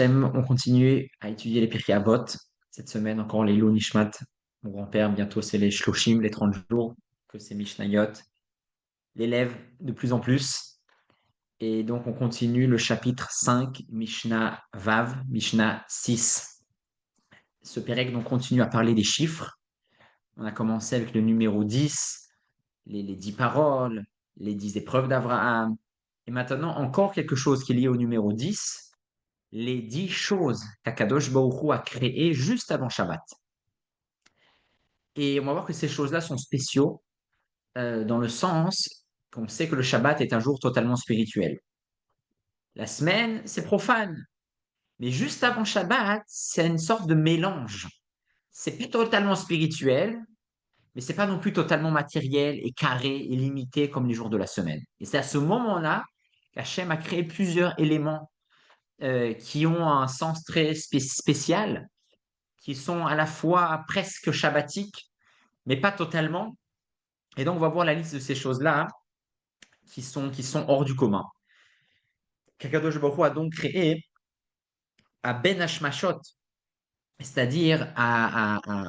Hachem, on continue à étudier les Pirkei Avot. Cette semaine, encore les Lo Nishmat. Mon grand-père, bientôt, c'est les Shloshim, les 30 jours, que c'est Mishnayot. L'élève de plus en plus. Et donc, on continue le chapitre 5, Mishnah Vav, Mishnah 6. Ce Pérec donc continue à parler des chiffres. On a commencé avec le numéro 10, les 10 paroles, les 10 épreuves d'Abraham. Et maintenant, encore quelque chose qui est lié au numéro 10, les 10 choses qu'Akadosh Baruch Hu a créées juste avant Shabbat. Et on va voir que ces choses-là sont spéciaux dans le sens qu'on sait que le Shabbat est un jour totalement spirituel. La semaine, c'est profane. Mais juste avant Shabbat, c'est une sorte de mélange. C'est pas totalement spirituel, mais c'est pas non plus totalement matériel et carré et limité comme les jours de la semaine. Et c'est à ce moment-là qu'Hachem a créé plusieurs éléments qui ont un sens très spécial, qui sont à la fois presque shabbatiques, mais pas totalement. Et donc, on va voir la liste de ces choses-là qui sont hors du commun. Kakadosh Baruch Hu a donc créé à Ben Hashmashot, c'est-à-dire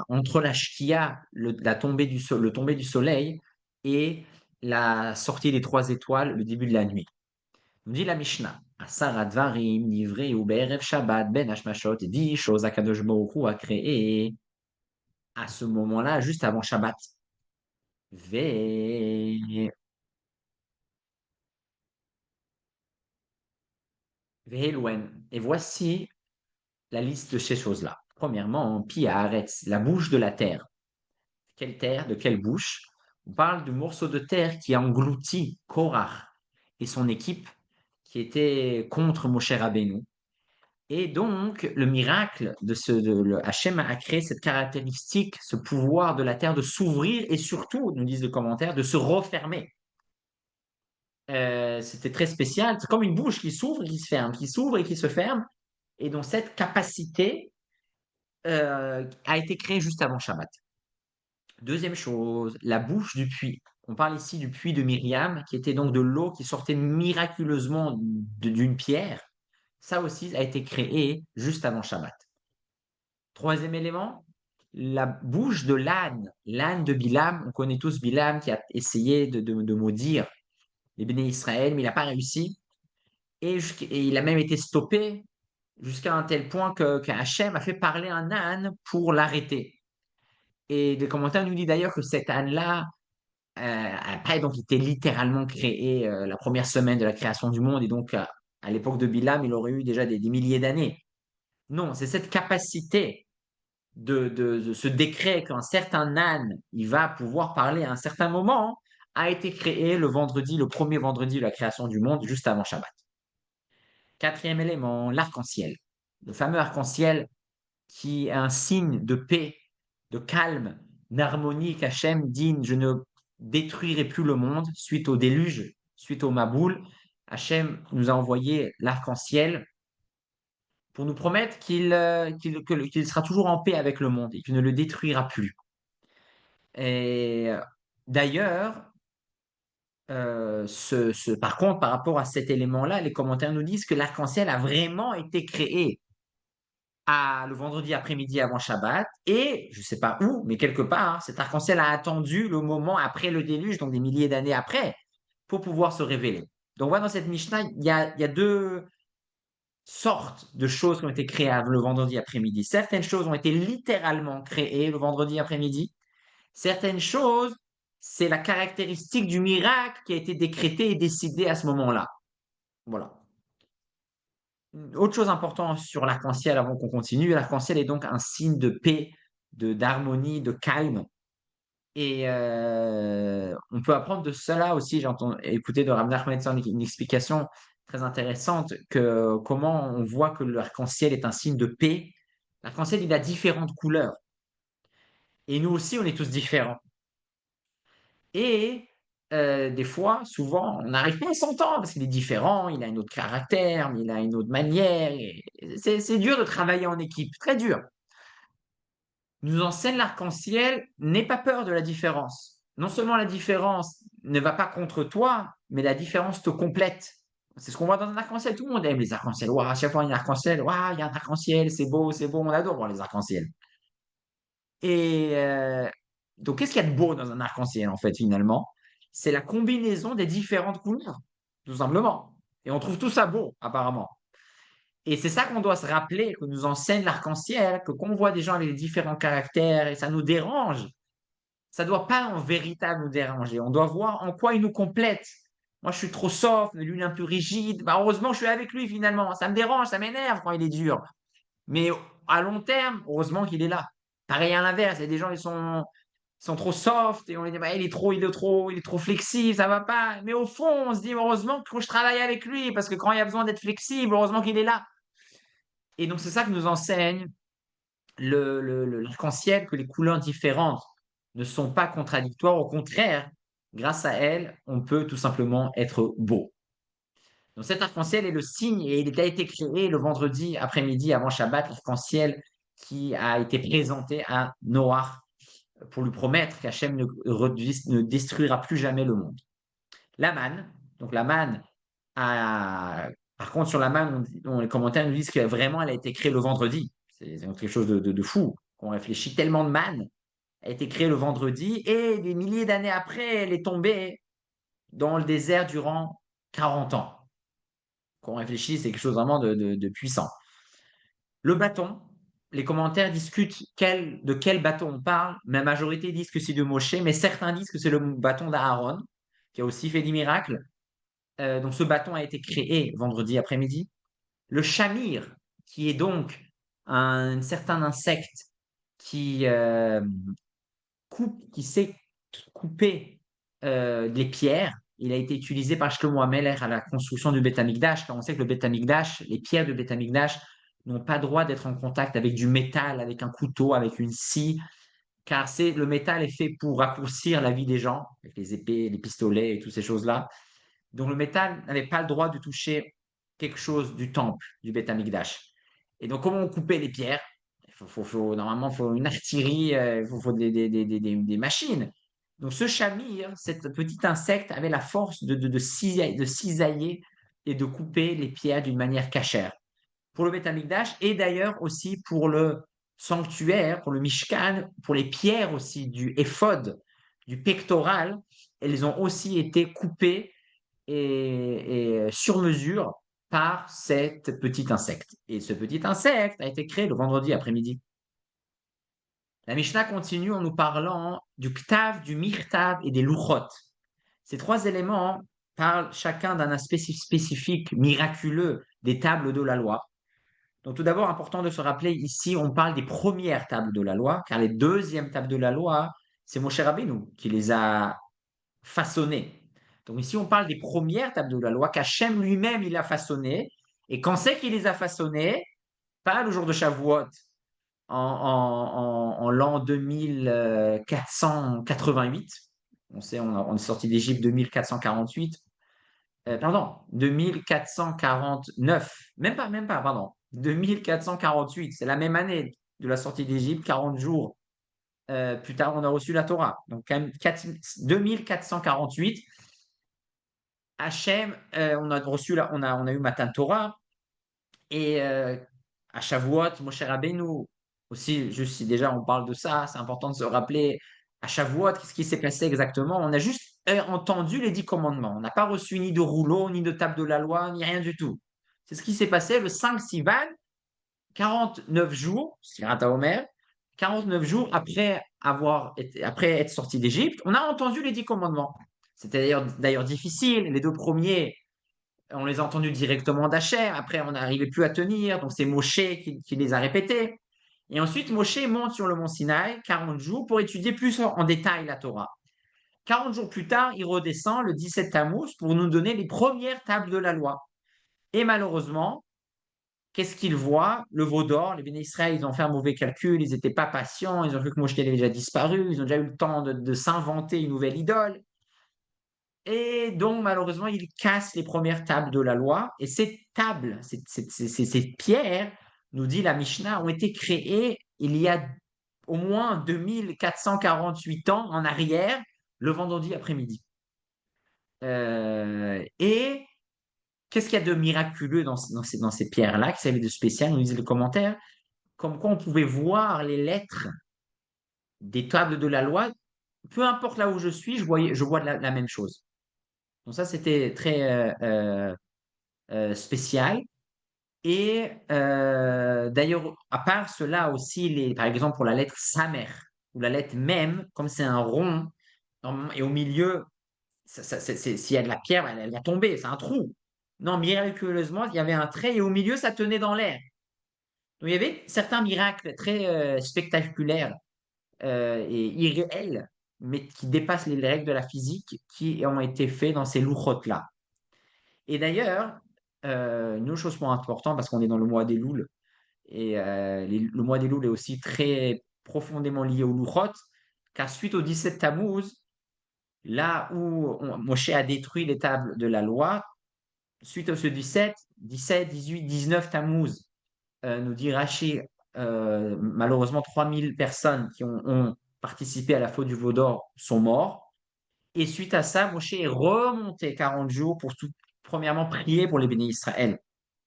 entre la Shkia, la tombée le tomber du soleil, et la sortie des 3 étoiles, le début de la nuit. Nous dit la Mishnah, Asar Dvarim, livré ou Be'erev Shabbat, Ben Hashmashot, 10 choses Akadosh Baruch Hu a créé à ce moment-là, juste avant Shabbat. Ve Ve'elouen. Et voici la liste de ces choses-là. Premièrement, Pi'aretz, la bouche de la terre. Quelle terre? De quelle bouche? On parle du morceau de terre qui a englouti Korach et son équipe qui était contre Moshe Rabbeinu. Et donc, le miracle Hachem a créé cette caractéristique, ce pouvoir de la terre de s'ouvrir et surtout, nous disent les commentaires, de se refermer. C'était très spécial. C'est comme une bouche qui s'ouvre et qui se ferme, qui s'ouvre et qui se ferme. Et donc, cette capacité a été créée juste avant Shabbat. Deuxième chose, la bouche du puits. On parle ici du puits de Myriam, qui était donc de l'eau qui sortait miraculeusement d'une pierre. Ça aussi a été créé juste avant Shabbat. Troisième élément, la bouche de l'âne de Bilam. On connaît tous Bilam qui a essayé de maudire les béné Israël, mais il n'a pas réussi. Et il a même été stoppé jusqu'à un tel point que Hachem a fait parler un âne pour l'arrêter. Et des commentaires nous disent d'ailleurs que cet âne-là, après, donc, il était littéralement créé la première semaine de la création du monde. Et donc, à l'époque de Bilam, il aurait eu déjà des milliers d'années. Non, c'est cette capacité de ce décret qu'un certain âne, il va pouvoir parler à un certain moment, a été créé le vendredi, le premier vendredi de la création du monde, juste avant Shabbat. Quatrième élément, l'arc-en-ciel. Le fameux arc-en-ciel qui est un signe de paix, de calme, d'harmonie qu'Hachem dit, je ne détruirai plus le monde suite au déluge, suite au Maboul. Hachem nous a envoyé l'arc-en-ciel pour nous promettre qu'il sera toujours en paix avec le monde et qu'il ne le détruira plus. Et d'ailleurs, par contre, par rapport à cet élément-là, les commentaires nous disent que l'arc-en-ciel a vraiment été créé le vendredi après-midi avant Shabbat, et je ne sais pas où, mais quelque part, cet arc-en-ciel a attendu le moment après le déluge, donc des milliers d'années après, pour pouvoir se révéler. Donc voilà, dans cette Mishnah, il y a deux sortes de choses qui ont été créées le vendredi après-midi. Certaines choses ont été littéralement créées le vendredi après-midi. Certaines choses, c'est la caractéristique du miracle qui a été décrété et décidé à ce moment-là. Voilà. Autre chose importante sur l'arc-en-ciel avant qu'on continue, l'arc-en-ciel est donc un signe de paix, d'harmonie, de calme. Et on peut apprendre de cela aussi. J'ai écouté de Rav Nachman une explication très intéressante que comment on voit que l'arc-en-ciel est un signe de paix. L'arc-en-ciel, il a différentes couleurs. Et nous aussi, on est tous différents. Et des fois, souvent, on n'arrive pas à s'entendre parce qu'il est différent, il a un autre caractère, il a une autre manière. C'est dur de travailler en équipe, très dur. Nous enseigne l'arc-en-ciel, n'aie pas peur de la différence. Non seulement la différence ne va pas contre toi, mais la différence te complète. C'est ce qu'on voit dans un arc-en-ciel. Tout le monde aime les arcs-en-ciel. Ouah, à chaque fois, il y a un arc-en-ciel. Ouah, il y a un arc-en-ciel, c'est beau, on adore voir les arcs-en-ciel. Et donc, qu'est-ce qu'il y a de beau dans un arc-en-ciel, en fait, finalement? C'est la combinaison des différentes couleurs, tout simplement. Et on trouve tout ça beau, apparemment. Et c'est ça qu'on doit se rappeler, que nous enseigne l'arc-en-ciel, que quand on voit des gens avec des différents caractères et ça nous dérange, ça ne doit pas en véritable nous déranger. On doit voir en quoi il nous complète. Moi, je suis trop soft, mais lui, il est un peu rigide. Bah, heureusement, je suis avec lui finalement. Ça me dérange, ça m'énerve quand il est dur. Mais à long terme, heureusement qu'il est là. Pareil à l'inverse, il y a des gens, ils sont trop soft et on les dit, bah, il est trop flexible, ça va pas. Mais au fond, on se dit, heureusement que je travaille avec lui parce que quand il y a besoin d'être flexible, heureusement qu'il est là. Et donc, c'est ça que nous enseigne l'arc-en-ciel, que les couleurs différentes ne sont pas contradictoires. Au contraire, grâce à elles, on peut tout simplement être beau. Donc cet arc-en-ciel est le signe et il a été créé le vendredi après-midi avant Shabbat, l'arc-en-ciel qui a été présenté à Noach pour lui promettre qu'Hachem ne détruira plus jamais le monde. La manne, donc la manne a... Par contre, sur la manne, les commentaires nous disent que vraiment elle a été créée le vendredi. C'est quelque chose de fou. On réfléchit tellement de manne a été créée le vendredi et des milliers d'années après, elle est tombée dans le désert durant 40 ans. Quand on réfléchit, c'est quelque chose vraiment de puissant. Le bâton, les commentaires discutent de quel bâton on parle, mais la majorité disent que c'est de Moshe, mais certains disent que c'est le bâton d'Aaron, qui a aussi fait des miracles. Donc ce bâton a été créé vendredi après-midi. Le chamir, qui est donc un certain insecte qui qui sait couper les pierres. Il a été utilisé par Shlomo Ameler à la construction du Beth Amikdash, car on sait que le Beth Amikdash, les pierres du Beth Amikdash n'ont pas droit d'être en contact avec du métal, avec un couteau, avec une scie, car le métal est fait pour raccourcir la vie des gens, avec les épées, les pistolets et toutes ces choses-là. Donc le métal n'avait pas le droit de toucher quelque chose du temple, du Beth Amikdash. Et donc comment on coupait les pierres? Normalement, il faut une artillerie, il faut des machines. Donc ce chamir, cet petit insecte, avait la force de cisailler et de couper les pierres d'une manière cachère. Pour le Beth Amikdash et d'ailleurs aussi pour le sanctuaire, pour le Mishkan, pour les pierres aussi du éphod, du pectoral, elles ont aussi été coupées et sur mesure par cet petit insecte. Et ce petit insecte a été créé le vendredi après-midi. La Mishnah continue en nous parlant du Ktav, du Mirtav et des Luchot. Ces trois éléments parlent chacun d'un aspect spécifique, miraculeux des tables de la loi. Donc tout d'abord, important de se rappeler, ici, on parle des premières tables de la loi, car les deuxièmes tables de la loi, c'est Moshe Rabbeinu qui les a façonnées. Donc ici, on parle des premières tables de la loi qu'Hachem lui-même, il a façonnées. Et quand c'est qu'il les a façonnées? Pas le jour de Shavuot, en l'an 2488. On sait, on est sorti d'Égypte 2448. Pardon, 2449. Même pas, pardon. 2448. C'est la même année de la sortie d'Égypte, 40 jours plus tard, on a reçu la Torah. Donc, 2448. Hachem, on a reçu on a eu Matan Torah. Et à Shavuot, Moshe Rabbeinu, aussi, juste si déjà on parle de ça, c'est important de se rappeler à Shavuot, qu'est-ce qui s'est passé exactement? On a juste entendu les 10 commandements. On n'a pas reçu ni de rouleau, ni de table de la loi, ni rien du tout. C'est ce qui s'est passé le 5 Sivan, 49 jours, Sfirat HaOmer, 49 jours après être sorti d'Égypte, on a entendu les 10 commandements. C'était d'ailleurs difficile. Les deux premiers, on les a entendus directement d'Hachem. Après, on n'arrivait plus à tenir. Donc, c'est Moshe qui les a répétés. Et ensuite, Moshe monte sur le mont Sinaï 40 jours pour étudier plus en détail la Torah. 40 jours plus tard, il redescend le 17 Tammuz pour nous donner les premières tables de la loi. Et malheureusement, qu'est-ce qu'ils voient? Le veau d'or. Les bénis Israël, ils ont fait un mauvais calcul. Ils n'étaient pas patients. Ils ont cru que Moshe avait déjà disparu. Ils ont déjà eu le temps de s'inventer une nouvelle idole. Et donc, malheureusement, il casse les premières tables de la loi. Et ces tables, ces pierres, nous dit la Mishnah, ont été créées il y a au moins 2448 ans en arrière, le vendredi après-midi. Et Qu'est-ce qu'il y a de miraculeux dans ces pierres-là? Qu'est-ce qu'il y avait de spécial? Nous disent les commentaires, comme quoi on pouvait voir les lettres des tables de la loi. Peu importe là où je suis, je vois la même chose. Donc ça, c'était très spécial. Et d'ailleurs, à part cela aussi, par exemple pour la lettre Samer ou la lettre Mem, comme c'est un rond, et au milieu, s'il y a de la pierre, elle va tomber, c'est un trou. Non, miraculeusement, il y avait un trait et au milieu, ça tenait dans l'air. Donc il y avait certains miracles très spectaculaires et irréels, mais qui dépassent les règles de la physique, qui ont été faits dans ces louchotes-là. Et d'ailleurs, une autre chose pour important, parce qu'on est dans le mois des Louls, et le mois des Louls est aussi très profondément lié au Louchot, car suite au 17 Tammuz, là où Moshe a détruit les tables de la loi, suite à ce 17, 18, 19 Tammuz, nous dit Rashi, malheureusement 3000 personnes qui ont participé à la faute du veau d'or sont morts. Et suite à ça, Moshe est remonté 40 jours pour premièrement prier pour les bénis Israël,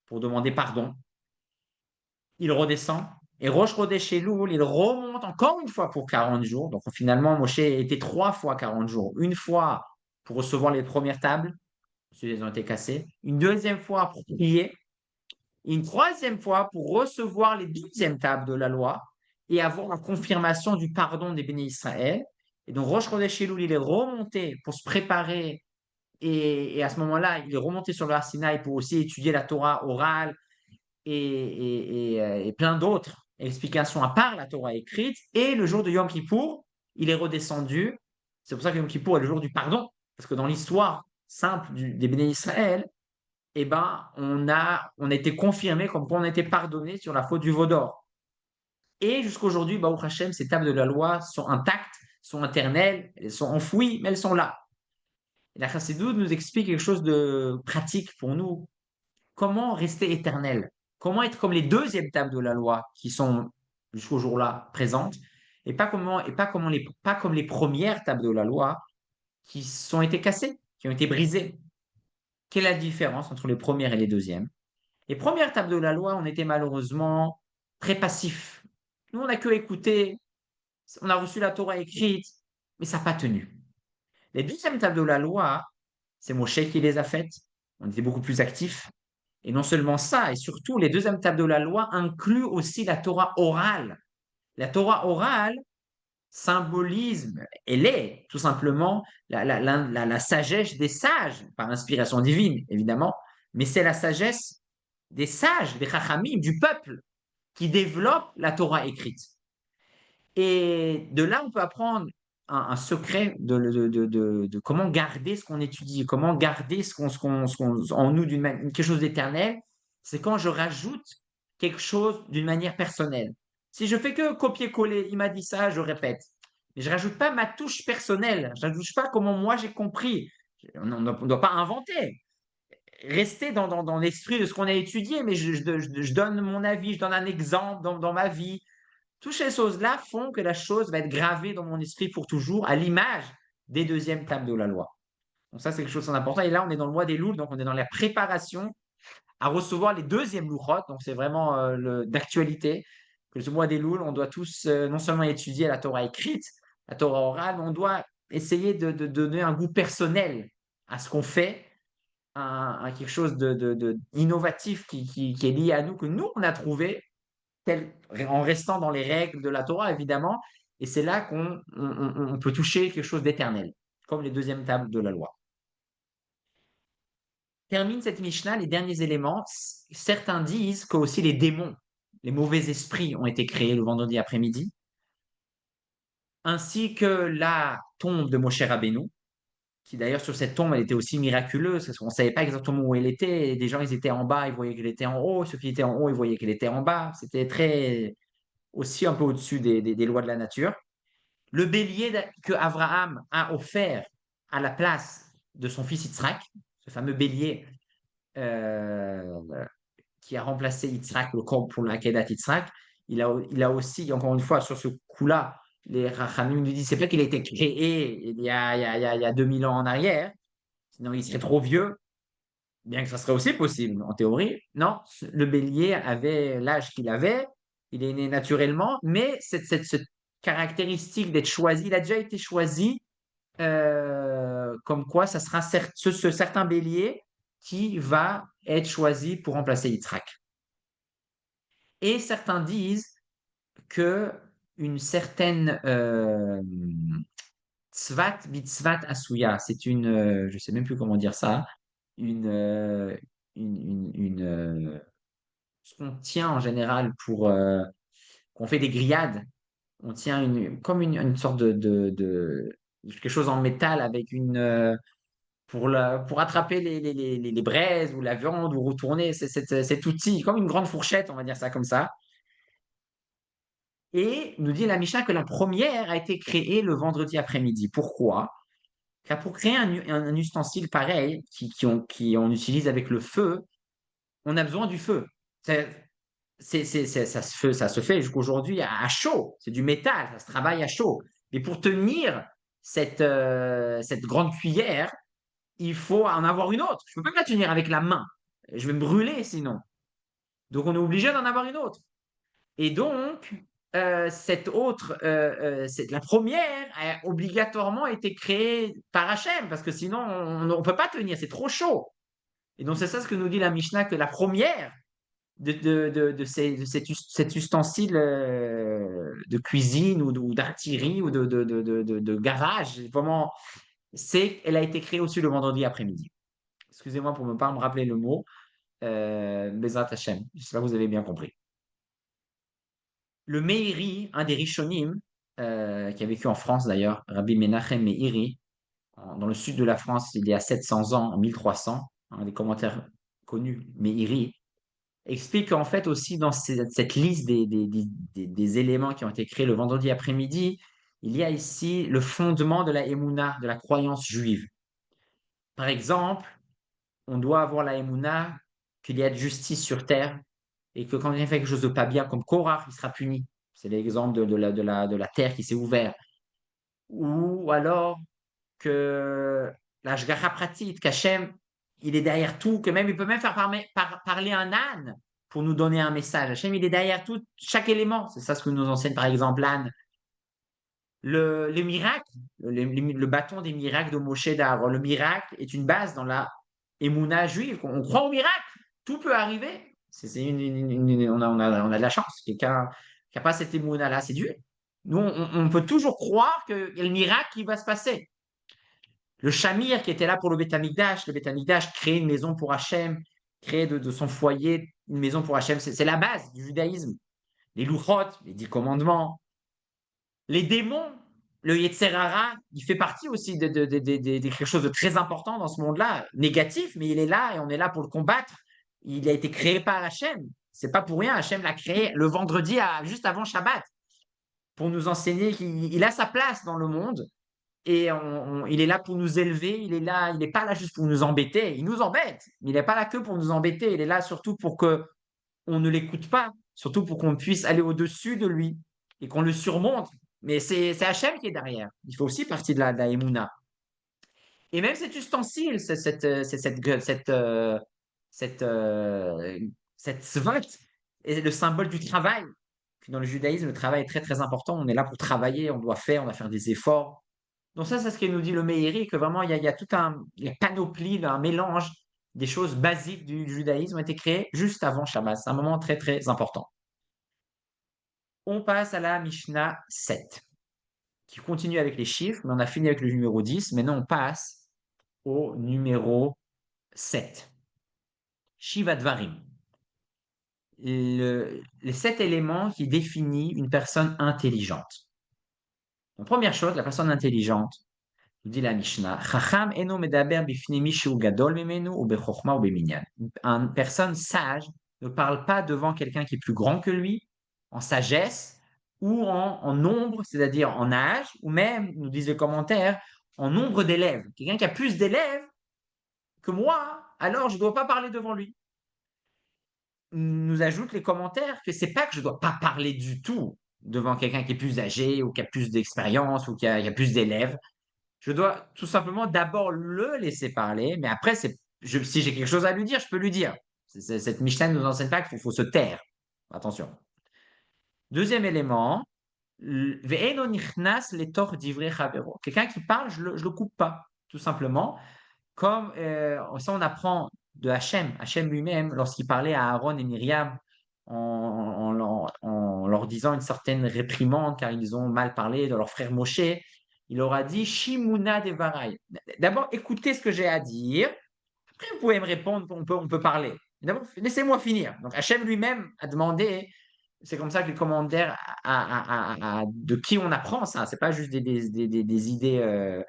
pour demander pardon. Il redescend. Et Rosh Chodesh Elul, il remonte encore une fois pour 40 jours. Donc finalement, Moshe était 3 fois 40 jours. Une fois pour recevoir les premières tables, parce qu'elles ont été cassées. Une deuxième fois pour prier. Une troisième fois pour recevoir les 12e tables de la loi et avoir la confirmation du pardon des bénis Israël. Et donc Rosh Chodesh Elul, il est remonté pour se préparer. Et à ce moment-là, il est remonté sur le Har Sinaï pour aussi étudier la Torah orale et plein d'autres explications à part la Torah écrite. Et le jour de Yom Kippour, il est redescendu. C'est pour ça que Yom Kippour est le jour du pardon. Parce que dans l'histoire simple des bénis Israël, eh ben, on a été confirmé comme quoi on a été pardonné sur la faute du veau d'or. Et jusqu'à aujourd'hui, Baruch Hashem, ces tables de la loi sont intactes, sont éternelles, elles sont enfouies, mais elles sont là. Et la Chassidoute nous explique quelque chose de pratique pour nous. Comment rester éternel? Comment être comme les deuxièmes tables de la loi qui sont jusqu'au jour-là présentes et pas comme les premières tables de la loi qui ont été cassées, qui ont été brisées. Quelle est la différence entre les premières et les deuxièmes? Les premières tables de la loi, on était malheureusement très passifs. Nous, on n'a que écouté, on a reçu la Torah écrite, mais ça n'a pas tenu. Les deuxièmes tables de la loi, c'est Moshe qui les a faites. On était beaucoup plus actifs. Et non seulement ça, et surtout, les deuxièmes tables de la loi incluent aussi la Torah orale. La Torah orale symbolise, elle est tout simplement la sagesse des sages, par inspiration divine, évidemment, mais c'est la sagesse des sages, des chachamim, du peuple, qui développe la Torah écrite. Et de là, on peut apprendre un secret de comment garder ce qu'on étudie, comment garder en nous quelque chose d'éternel. C'est quand je rajoute quelque chose d'une manière personnelle. Si je fais que copier-coller, il m'a dit ça, je répète. Mais je rajoute pas ma touche personnelle. Je rajoute pas comment moi j'ai compris. On ne doit pas inventer. Rester dans l'esprit de ce qu'on a étudié, mais je donne mon avis, je donne un exemple dans ma vie. Toutes ces choses-là font que la chose va être gravée dans mon esprit pour toujours, à l'image des deuxièmes tables de la loi. Donc ça, c'est quelque chose d'important. Et là, on est dans le mois des loups, donc on est dans la préparation à recevoir les deuxièmes louchot. Donc c'est vraiment d'actualité que ce mois des loups, on doit tous non seulement étudier la Torah écrite, la Torah orale, mais on doit essayer de donner un goût personnel à ce qu'on fait, quelque chose d'innovatif qui est lié à nous, que nous, on a trouvé en restant dans les règles de la Torah, évidemment. Et c'est là qu'on peut toucher quelque chose d'éternel, comme les deuxièmes tables de la loi. Termine cette Mishnah, les derniers éléments. Certains disent que aussi les démons, les mauvais esprits ont été créés le vendredi après-midi, ainsi que la tombe de Moshe Rabbeinu, qui d'ailleurs sur cette tombe, elle était aussi miraculeuse, parce qu'on ne savait pas exactement où elle était. Et des gens, ils étaient en bas, ils voyaient qu'elle était en haut. Ceux qui étaient en haut, ils voyaient qu'elle était en bas. C'était très aussi un peu au-dessus des lois de la nature. Le bélier que Abraham a offert à la place de son fils Yitzhak, ce fameux bélier euh, qui a remplacé Yitzhak, le corps pour la Kedat Yitzhak, il a aussi, encore une fois, sur ce coup-là, les Rachamim nous disent, c'est pas qu'il a été créé il y a 2000 ans en arrière, sinon il serait trop vieux. bien que ça serait aussi possible en théorie. Non, le bélier avait l'âge qu'il avait, il est né naturellement, mais cette caractéristique d'être choisi, il a déjà été choisi, comme quoi ça sera ce certain bélier qui va être choisi pour remplacer Yitzhak. Et certains disent que une certaine tzvat bitzvat asuya, c'est une, je sais même plus comment dire ça, une, ce qu'on tient en général pour, qu'on fait des grillades. On tient comme une sorte de quelque chose en métal avec pour attraper les braises ou la viande ou retourner cet outil, comme une grande fourchette, on va dire ça comme ça. Et nous dit la Mishnah que la première a été créée le vendredi après-midi. Pourquoi? Car pour créer un ustensile pareil, on utilise avec le feu, on a besoin du feu. Ça se fait jusqu'aujourd'hui à chaud. C'est du métal, ça se travaille à chaud. Mais pour tenir cette grande cuillère, il faut en avoir une autre. Je ne peux pas la tenir avec la main. Je vais me brûler sinon. Donc on est obligé d'en avoir une autre. Et donc, cette autre, la première a obligatoirement été créée par Hachem, parce que sinon on ne peut pas tenir, c'est trop chaud. Et donc c'est ça ce que nous dit la Mishnah, que la première cet ustensile de cuisine ou d'artillerie ou de garage, vraiment, elle a été créée aussi le vendredi après-midi. Excusez-moi pour ne pas me rappeler le mot, Bezrat Hashem. J'espère que vous avez bien compris. Le Meiri, un des Rishonim, qui a vécu en France d'ailleurs, Rabbi Menachem Meiri, dans le sud de la France, il y a 700 ans, en 1300, un des commentaires connus, Meiri, explique qu'en fait aussi dans cette liste des éléments qui ont été créés le vendredi après-midi, il y a ici le fondement de la Emouna, de la croyance juive. Par exemple, on doit avoir la Emouna qu'il y a de justice sur terre et que quand quelqu'un fait quelque chose de pas bien, comme Korach, il sera puni. C'est l'exemple de la terre qui s'est ouverte. Ou alors que la Shgacha pratique, qu'Hachem, il est derrière tout, que même il peut même faire parler un âne pour nous donner un message. Hachem, il est derrière tout, chaque élément. C'est ça ce que nous enseigne par exemple l'âne. Le miracle, le bâton des miracles de Moshe d'Aaron, le miracle est une base dans la Emouna juive. On croit au miracle, tout peut arriver. On a de la chance. Quelqu'un qui n'a pas cette Emouna-là, c'est Dieu. Nous, on peut toujours croire qu'il y a le miracle qui va se passer. Le Shamir qui était là pour le Beth Amikdash, le Beth Amikdash crée une maison pour Hachem, crée de son foyer une maison pour Hachem. C'est la base du judaïsme. Les Luchot, les 10 commandements, les démons, le Yetzer Hara, il fait partie aussi de quelque chose de très important dans ce monde-là, négatif, mais il est là et on est là pour le combattre. Il a été créé par Hachem. C'est pas pour rien, Hachem l'a créé le vendredi juste avant Shabbat pour nous enseigner qu'il a sa place dans le monde et il est là pour nous élever, il n'est pas là juste pour nous embêter, il nous embête, mais il n'est pas là que pour nous embêter, il est là surtout pour que on ne l'écoute pas, surtout pour qu'on puisse aller au-dessus de lui et qu'on le surmonte. Mais c'est Hachem qui est derrière. Il fait aussi partie de la Emouna. Et même cet ustensile, cette, cette svot, est le symbole du travail. Dans le judaïsme, le travail est très très important. On est là pour travailler, on doit faire des efforts. Donc ça, c'est ce qu'il nous dit le Meiri, que vraiment, il y a toute une panoplie, un mélange des choses basiques du judaïsme ont été créées juste avant Shabbat. C'est un moment très, très important. On passe à la Mishnah 7, qui continue avec les chiffres, mais on a fini avec le numéro 10. Maintenant, on passe au numéro 7. Shiva Dvarim. Les 7 éléments qui définissent une personne intelligente. Donc, première chose, la personne intelligente, nous dit la Mishnah, Chacham eno medaber bifnei mishu gadol memenu ou bechokma ou beminyan. Une personne sage ne parle pas devant quelqu'un qui est plus grand que lui, en sagesse, ou en nombre, c'est-à-dire en âge, ou même, nous disent les commentaires, en nombre d'élèves. Quelqu'un qui a plus d'élèves que moi, alors je ne dois pas parler devant lui. Nous ajoutent les commentaires que c'est pas que je ne dois pas parler du tout devant quelqu'un qui est plus âgé, ou qui a plus d'expérience, ou qui a plus d'élèves. Je dois tout simplement d'abord le laisser parler, mais après, si j'ai quelque chose à lui dire, je peux lui dire. Cette Mishnah nous enseigne pas qu'il faut se taire. Attention. Deuxième élément, ve'eno nichnas letor divrei chavero. Quelqu'un qui parle, je le coupe pas, tout simplement. Comme ça, on apprend de Hachem, Hachem lui-même, lorsqu'il parlait à Aaron et Myriam en leur disant une certaine réprimande car ils ont mal parlé de leur frère Moshe, il leur a dit Shimuna Devarai. D'abord, écoutez ce que j'ai à dire. Après, vous pouvez me répondre, on peut parler. D'abord, laissez-moi finir. Donc, Hachem lui-même a demandé, c'est comme ça que les commentaires de qui on apprend ça. C'est pas juste des idées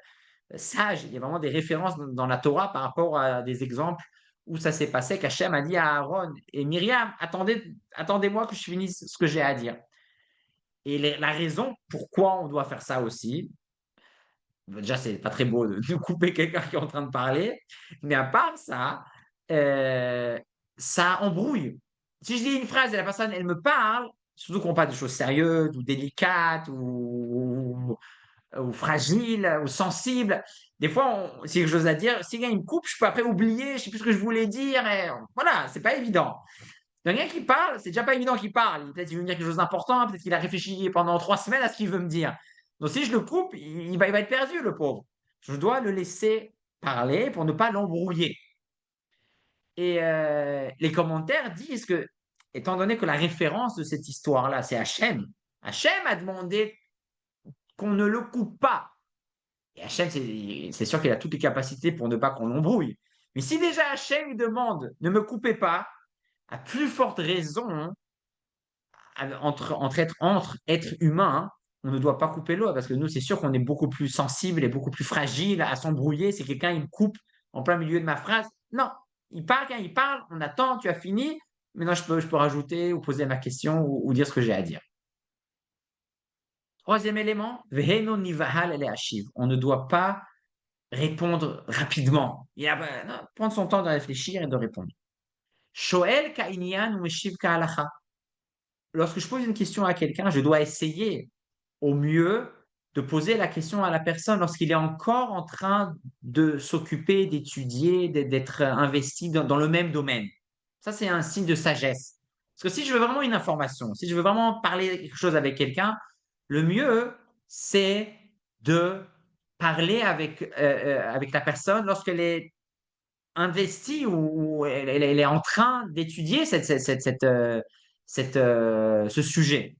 sages. Il y a vraiment des références dans la Torah par rapport à des exemples où ça s'est passé qu'Hachem a dit à Aaron et Myriam, attendez-moi que je finisse ce que j'ai à dire. Et la raison pourquoi on doit faire ça aussi, déjà, c'est pas très beau de couper quelqu'un qui est en train de parler, mais à part ça, euh, ça embrouille. Si je dis une phrase et la personne, elle me parle, surtout qu'on parle de choses sérieuses ou délicates ou fragiles ou sensibles, des fois, si j'ai quelque chose à dire, si quelqu'un me coupe, je peux après oublier, je sais plus ce que je voulais dire, et voilà, c'est pas évident. Donc, quelqu'un qui parle, c'est déjà pas évident qu'il parle. Peut-être qu'il veut me dire quelque chose d'important, peut-être qu'il a réfléchi pendant 3 semaines à ce qu'il veut me dire. Donc, si je le coupe, il va être perdu, le pauvre. Je dois le laisser parler pour ne pas l'embrouiller. Et les commentaires disent que, étant donné que la référence de cette histoire-là, c'est Hachem, Hachem a demandé qu'on ne le coupe pas. Et Hachem, c'est sûr qu'il a toutes les capacités pour ne pas qu'on l'embrouille. Mais si déjà Hachem lui demande ne me coupez pas, à plus forte raison, entre êtres humains, on ne doit pas couper l'eau parce que nous, c'est sûr qu'on est beaucoup plus sensible et beaucoup plus fragile à s'embrouiller. Si quelqu'un il me coupe en plein milieu de ma phrase, non, il parle quand il parle, on attend, tu as fini. Maintenant, je peux rajouter ou poser ma question ou dire ce que j'ai à dire. Troisième élément, veheno nivahal ele hashiv. On ne doit pas répondre rapidement. Non, prendre son temps de réfléchir et de répondre. Shoel ka'inyan ou meshiv ka'alacha. Lorsque je pose une question à quelqu'un, je dois essayer au mieux de poser la question à la personne lorsqu'il est encore en train de s'occuper, d'étudier, d'être investi dans le même domaine. Ça, c'est un signe de sagesse. Parce que si je veux vraiment une information, si je veux vraiment parler quelque chose avec quelqu'un, le mieux, c'est de parler avec la personne lorsqu'elle est investie ou elle est en train d'étudier ce sujet.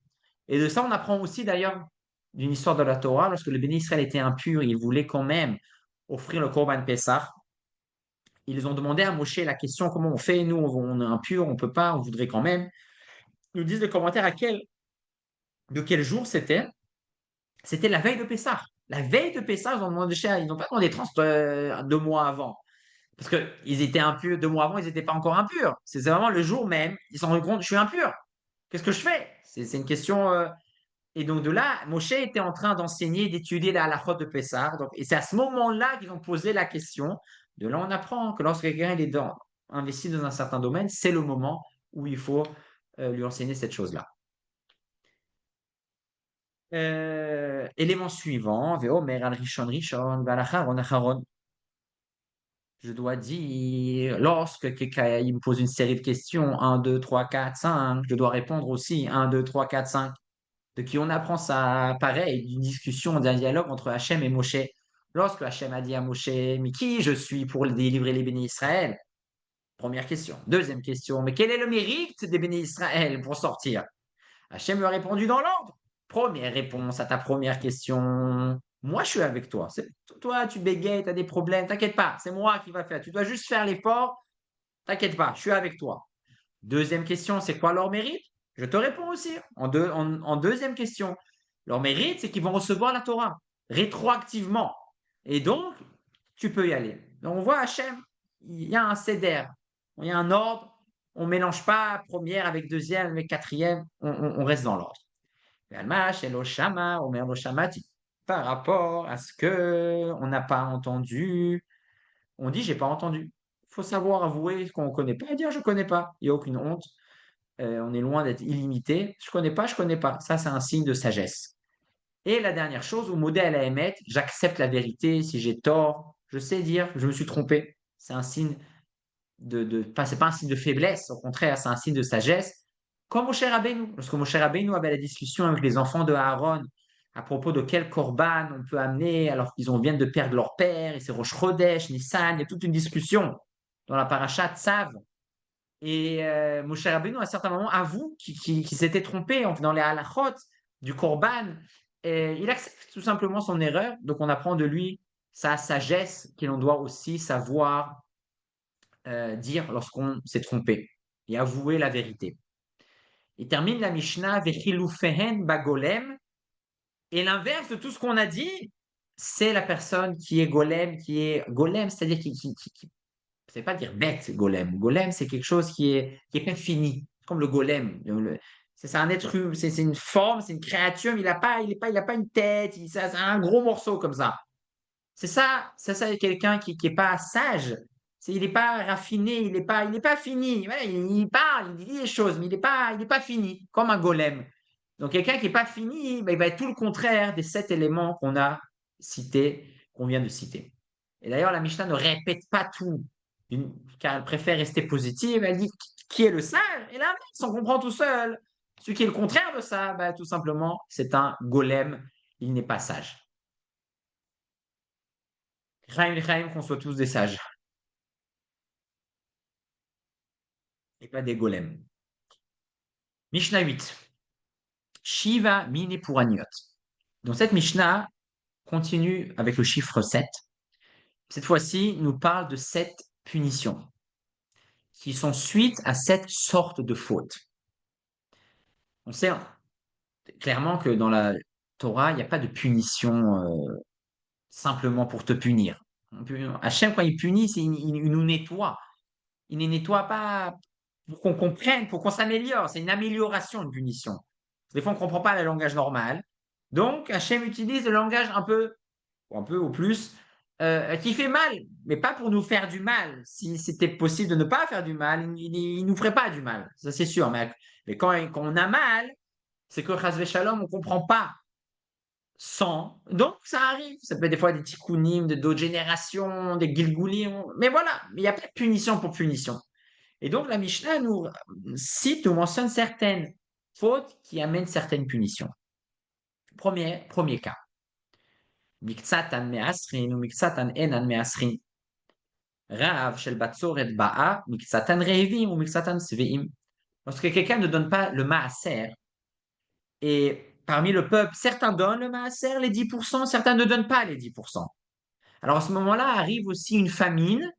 Et de ça, on apprend aussi d'ailleurs d'une histoire de la Torah, lorsque le béni Israël était impur, il voulait quand même offrir le Korban Pessah. Ils ont demandé à Moshe la question comment on fait, nous on est impur, on peut pas, on voudrait quand même. Ils nous disent le commentaire de quel jour c'était. C'était la veille de Pessah. La veille de Pessah, ils n'ont pas demandé 2 mois avant. Parce qu'ils étaient impurs 2 mois avant, ils n'étaient pas encore impurs. C'est vraiment le jour même, ils s'en rendent compte, je suis impur. Qu'est-ce que je fais? C'est une question. Et donc de là, Moshe était en train d'enseigner, d'étudier la halachot de Pessah. Et c'est à ce moment-là qu'ils ont posé la question. De là, on apprend que lorsque quelqu'un est investi dans un certain domaine, c'est le moment où il faut lui enseigner cette chose-là. Élément suivant, Veomer al Rishon Rishon, Valacharon Acharon. Je dois dire, lorsque quelqu'un il me pose une série de questions, 1, 2, 3, 4, 5, je dois répondre aussi 1, 2, 3, 4, 5. De qui on apprend ça, pareil, d'une discussion, d'un dialogue entre Hachem et Moshe. Lorsque Hachem a dit à Moshe, mais qui je suis pour délivrer les bénis Israël? Première question. Deuxième question, mais quel est le mérite des bénis Israël pour sortir? Hachem lui a répondu dans l'ordre. Première réponse à ta première question. Moi, je suis avec toi. Toi, tu bégayes, tu as des problèmes. T'inquiète pas, c'est moi qui va faire. Tu dois juste faire l'effort. T'inquiète pas, je suis avec toi. Deuxième question, c'est quoi leur mérite? Je te réponds aussi. En deuxième question, leur mérite, c'est qu'ils vont recevoir la Torah rétroactivement. Et donc, tu peux y aller. Donc, on voit Hachem, il y a un seder, il y a un ordre. On ne mélange pas première avec deuxième, avec quatrième. On reste dans l'ordre. Par rapport à ce que on n'a pas entendu, on dit j'ai pas entendu. Il faut savoir avouer qu'on ne connaît pas et dire je ne connais pas. Il n'y a aucune honte. On est loin d'être illimité. Je connais pas, je connais pas. Ça, c'est un signe de sagesse. Et la dernière chose, au modèle à émettre, j'accepte la vérité. Si j'ai tort, je sais dire, je me suis trompé. C'est un signe c'est pas un signe de faiblesse, au contraire, c'est un signe de sagesse. Comme Moshe Rabbeinu, lorsque Moshe Rabbeinu avait la discussion avec les enfants de Aaron à propos de quel korban on peut amener alors qu'ils viennent de perdre leur père, et c'est Rosh Chodesh, Nissan, il y a toute une discussion dans la paracha Tzav. Et Moshe Rabbeinu, à un certain moment, avoue qu'il s'était trompé dans les halachot du korban. Et il accepte tout simplement son erreur. Donc, on apprend de lui sa sagesse que l'on doit aussi savoir dire lorsqu'on s'est trompé et avouer la vérité. Il termine la Mishnah Vechilufehen bagolem. Et l'inverse de tout ce qu'on a dit, c'est la personne qui est golem, c'est-à-dire c'est pas dire bête, golem. Golem, c'est quelque chose qui est pas fini, comme le golem. C'est un être humain, c'est une forme, c'est une créature, mais il a pas une tête, c'est un gros morceau comme ça. C'est ça quelqu'un qui est pas sage. Il n'est pas raffiné, il est pas fini. Voilà, il parle, il dit les choses, mais il est pas fini, comme un golem. Donc quelqu'un qui est pas fini, ben, il va être tout le contraire des 7 éléments qu'on a cités, qu'on vient de citer. Et d'ailleurs, la Mishnah ne répète pas tout, car elle préfère rester positive. Elle dit qui est le sage, et là, on comprend tout seul. Ce qui est le contraire de ça, ben, tout simplement, c'est un golem, il n'est pas sage. Chaim, qu'on soit tous des sages et pas des golems. Mishnah 8. Shiva mine pouraniot. Donc cette Mishnah continue avec le chiffre 7. Cette fois-ci, nous parle de 7 punitions qui sont suite à 7 sortes de fautes. On sait clairement que dans la Torah, il n'y a pas de punition simplement pour te punir. Hachem, quand il punit, il nous nettoie. Il ne nettoie pas pour qu'on comprenne, pour qu'on s'améliore. C'est une amélioration, une punition. Des fois, on ne comprend pas le langage normal. Donc, Hachem utilise le langage un peu ou plus, qui fait mal, mais pas pour nous faire du mal. Si c'était possible de ne pas faire du mal, il ne nous ferait pas du mal. Ça, c'est sûr. Mais quand on a mal, c'est que Chas Shalom, on ne comprend pas sans. Donc, ça arrive. Ça peut être des fois des tikkunim de d'autres générations, des gilgulim. Mais voilà, il n'y a pas de punition pour punition. Et donc, la Mishnah nous cite, nous mentionne certaines fautes qui amènent certaines punitions. Premier cas. Miktsatan me'asrin ou miktsatan enan me'asrin. Rav shel batzoret ba'a, miktsatan revim ou miktsatan sveim. Lorsque quelqu'un ne donne pas le maaser, et parmi le peuple, certains donnent le maaser, les 10%, certains ne donnent pas les 10%. Alors à ce moment-là arrive aussi une famine,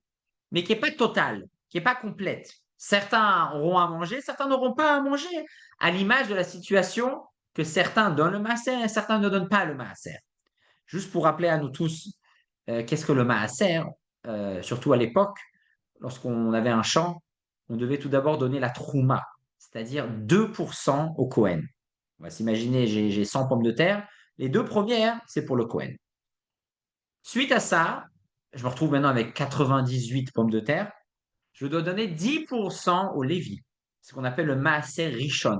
mais qui n'est pas totale, qui n'est pas complète. Certains auront à manger, certains n'auront pas à manger, à l'image de la situation que certains donnent le maaser et certains ne donnent pas le maaser. Juste pour rappeler à nous tous, qu'est-ce que le maaser, surtout à l'époque, lorsqu'on avait un champ, on devait tout d'abord donner la trouma, c'est-à-dire 2% au Cohen. On va s'imaginer, j'ai 100 pommes de terre, les 2 premières, c'est pour le Cohen. Suite à ça, je me retrouve maintenant avec 98 pommes de terre, je dois donner 10% au Lévi, ce qu'on appelle le maaser rishon.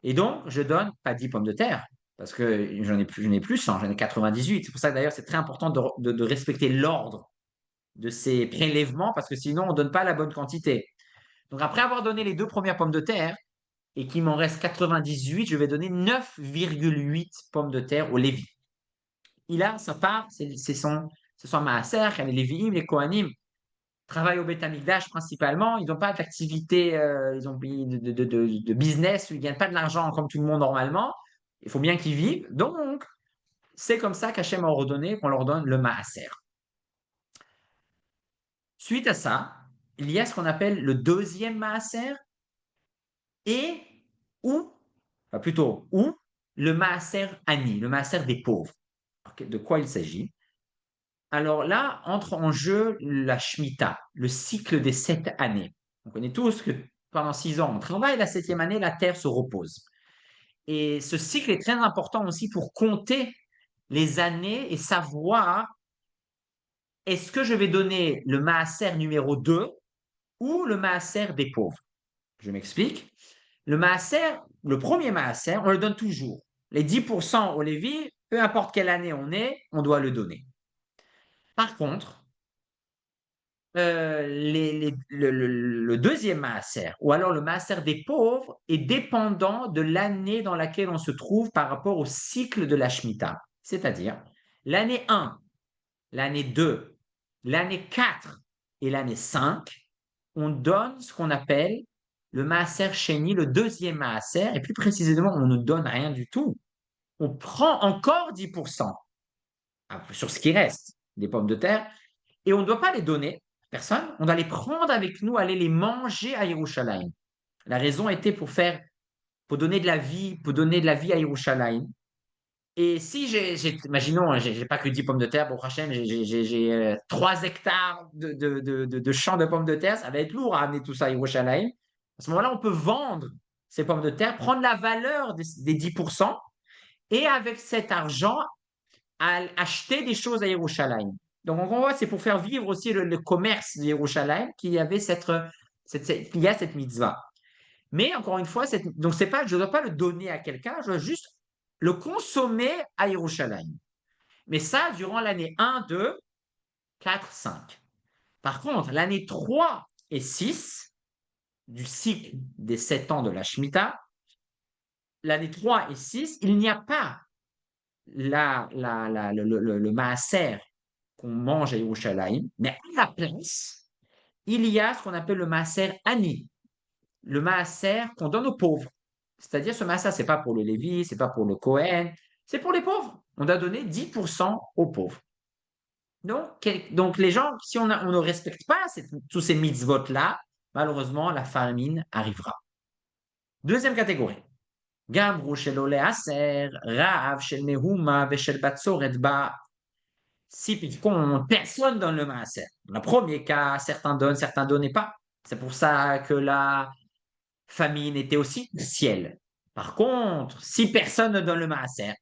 Et donc, je donne pas 10 pommes de terre, parce que j'en ai plus 100, j'en ai 98. C'est pour ça que d'ailleurs, c'est très important de respecter l'ordre de ces prélèvements, parce que sinon, on ne donne pas la bonne quantité. Donc, après avoir donné les 2 premières pommes de terre, et qu'il m'en reste 98, je vais donner 9,8 pommes de terre au Lévi. Il a sa part, c'est son maaser, les Lévi'im, les Kohanim, travaillent au Beth Amikdash principalement, ils n'ont pas d'activité, ils ont de business, ils ne gagnent pas de l'argent comme tout le monde normalement. Il faut bien qu'ils vivent. Donc, c'est comme ça qu'Hachem a ordonné qu'on leur donne le maaser. Suite à ça, il y a ce qu'on appelle le deuxième maaser et ou, enfin plutôt, ou le maaser ani, le maaser des pauvres. De quoi il s'agit? Alors là, entre en jeu la Shemitah, le cycle des 7 années. On connaît tous que pendant 6 ans, on travaille, la 7e année, la terre se repose. Et ce cycle est très important aussi pour compter les années et savoir est-ce que je vais donner le maaser numéro 2 ou le maaser des pauvres. Je m'explique. Le maaser, le premier maaser, on le donne toujours. Les 10% au Lévi, peu importe quelle année on est, on doit le donner. Par contre, le deuxième maaser, ou alors le maaser des pauvres, est dépendant de l'année dans laquelle on se trouve par rapport au cycle de la Shemitah. C'est-à-dire, l'année 1, l'année 2, l'année 4 et l'année 5, on donne ce qu'on appelle le maaser sheni, le deuxième maaser, et plus précisément, on ne donne rien du tout. On prend encore 10% sur ce qui reste des pommes de terre, et on ne doit pas les donner à personne, on doit les prendre avec nous, aller les manger à Yerushalayim. La raison était pour donner de la vie, pour donner de la vie à Yerushalayim. Et si imaginons, j'ai pas que 10 pommes de terre, pour Hachem, j'ai 3 hectares de champs de pommes de terre, ça va être lourd à amener tout ça à Yerushalayim. À ce moment-là, on peut vendre ces pommes de terre, prendre la valeur des 10%, et avec cet argent, acheter des choses à Yerushalayim. Donc, on voit, c'est pour faire vivre aussi le commerce de Yerushalayim qu'il y avait qu'il y a cette mitzvah. Mais encore une fois, donc c'est pas, je ne dois pas le donner à quelqu'un, je dois juste le consommer à Yerushalayim. Mais ça, durant l'année 1, 2, 4, 5. Par contre, l'année 3 et 6 du cycle des 7 ans de la Shemitah, l'année 3 et 6, il n'y a pas le maaser qu'on mange à Yerushalayim, mais à la place, il y a ce qu'on appelle le maaser ani, le maaser qu'on donne aux pauvres. C'est-à-dire, ce maaser, ce n'est pas pour le Lévi, ce n'est pas pour le Kohen, c'est pour les pauvres. On doit donner 10% aux pauvres. Donc, les gens, si on ne respecte pas tous ces mitzvot-là, malheureusement, la famine arrivera. Deuxième catégorie. Gabru shel ole aser, ra'av shel mehuma veshel batzoret ba. Si personne donne le maaser. Dans le premier cas, certains donnent pas. C'est pour ça que la famine était aussi du ciel. Par contre, si personne ne donne le maaser,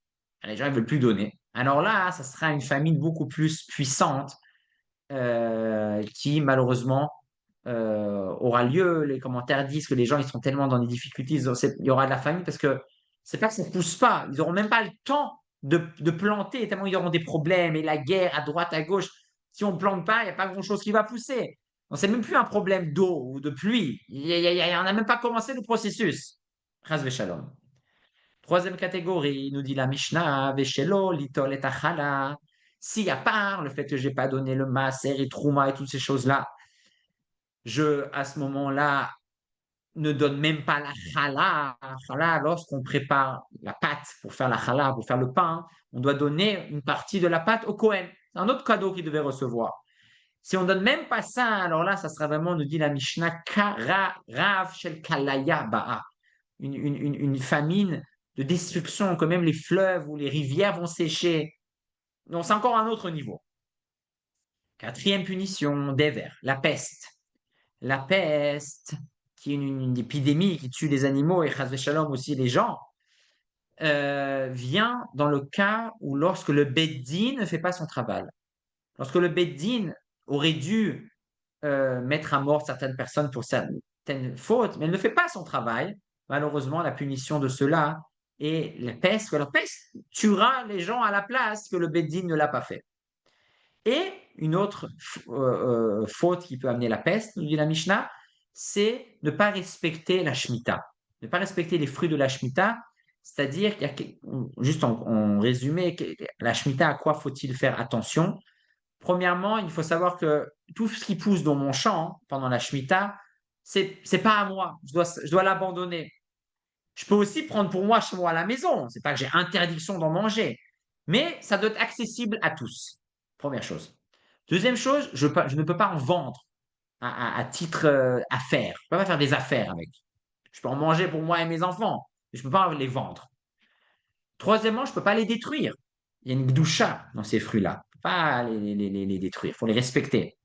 les gens ne veulent plus donner. Alors là, ça sera une famine beaucoup plus puissante qui malheureusement aura lieu. Les commentaires disent que les gens ils sont tellement dans des difficultés, il y aura de la famine parce que c'est pas que ça ne pousse pas, ils n'auront même pas le temps de planter, tellement ils auront des problèmes et la guerre à droite, à gauche. Si on ne plante pas, il n'y a pas grand-chose qui va pousser. Donc, c'est même plus un problème d'eau ou de pluie. On n'a même pas commencé le processus. Chas shalom. Troisième catégorie, nous dit la Mishnah, Veshelo, Litol et Achala. Si à part le fait que je n'ai pas donné le Maaser et Trouma et toutes ces choses-là, à ce moment-là, ne donne même pas la challah. Challah, lorsqu'on prépare la pâte pour faire la challah, pour faire le pain, on doit donner une partie de la pâte au Kohen. C'est un autre cadeau qu'il devait recevoir. Si on ne donne même pas ça, alors là, ça sera vraiment, nous dit la Mishnah, Rav shel Kalaya Ba'a. Une famine de destruction, que même les fleuves ou les rivières vont sécher. Donc, c'est encore un autre niveau. Quatrième punition, Dever, la peste. La peste, qui est une épidémie qui tue les animaux et chas shalom aussi les gens, vient dans le cas où lorsque le Beddin ne fait pas son travail. Lorsque le Beddin aurait dû mettre à mort certaines personnes pour certaines fautes, mais elle ne fait pas son travail, malheureusement, la punition de cela est la peste. La peste tuera les gens à la place que le Beddin ne l'a pas fait. Et une autre faute qui peut amener la peste, nous dit la Mishnah, c'est ne pas respecter la Shemitah, ne pas respecter les fruits de la Shemitah, c'est-à-dire, juste en résumé, la Shemitah, à quoi faut-il faire attention? Premièrement, il faut savoir que tout ce qui pousse dans mon champ pendant la Shemitah, c'est pas à moi, je dois l'abandonner. Je peux aussi prendre pour moi chez moi à la maison, c'est pas que j'ai interdiction d'en manger, mais ça doit être accessible à tous. Première chose. Deuxième chose, je ne peux pas en vendre à titre affaire. Je ne peux pas faire des affaires avec. Je peux en manger pour moi et mes enfants, mais je ne peux pas les vendre. Troisièmement, je ne peux pas les détruire. Il y a une gdoucha dans ces fruits-là. Je ne peux pas les détruire, il faut les respecter.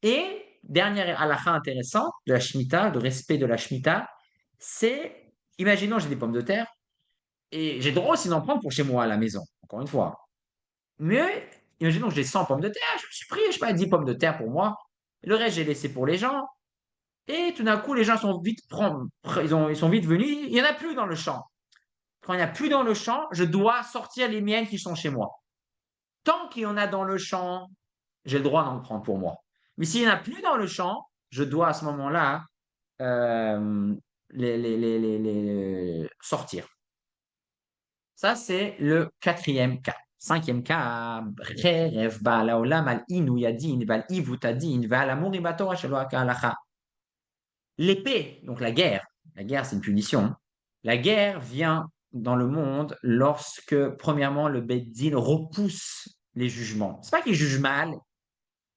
Et dernière halakha intéressante de la Shemitah, de respect de la Shemitah, c'est, imaginons j'ai des pommes de terre, et j'ai le droit aussi d'en prendre pour chez moi à la maison, encore une fois. Mais imaginons que j'ai 100 pommes de terre, je me suis pris, je sais pas, 10 pommes de terre pour moi. Le reste, j'ai laissé pour les gens. Et tout d'un coup, les gens sont vite ils sont vite venus. Il n'y en a plus dans le champ. Quand il n'y en a plus dans le champ, je dois sortir les miennes qui sont chez moi. Tant qu'il y en a dans le champ, j'ai le droit d'en prendre pour moi. Mais s'il n'y en a plus dans le champ, je dois à ce moment-là euh, sortir. Ça, c'est le quatrième cas. Cinquième cas, Rerev ba'al haolam al inu yadin va'al ivut adin va'al amur im batorah shelo halacha. L'épée, donc la guerre c'est une punition. La guerre vient dans le monde lorsque, premièrement, le Beit Din repousse les jugements. C'est pas qu'il juge mal,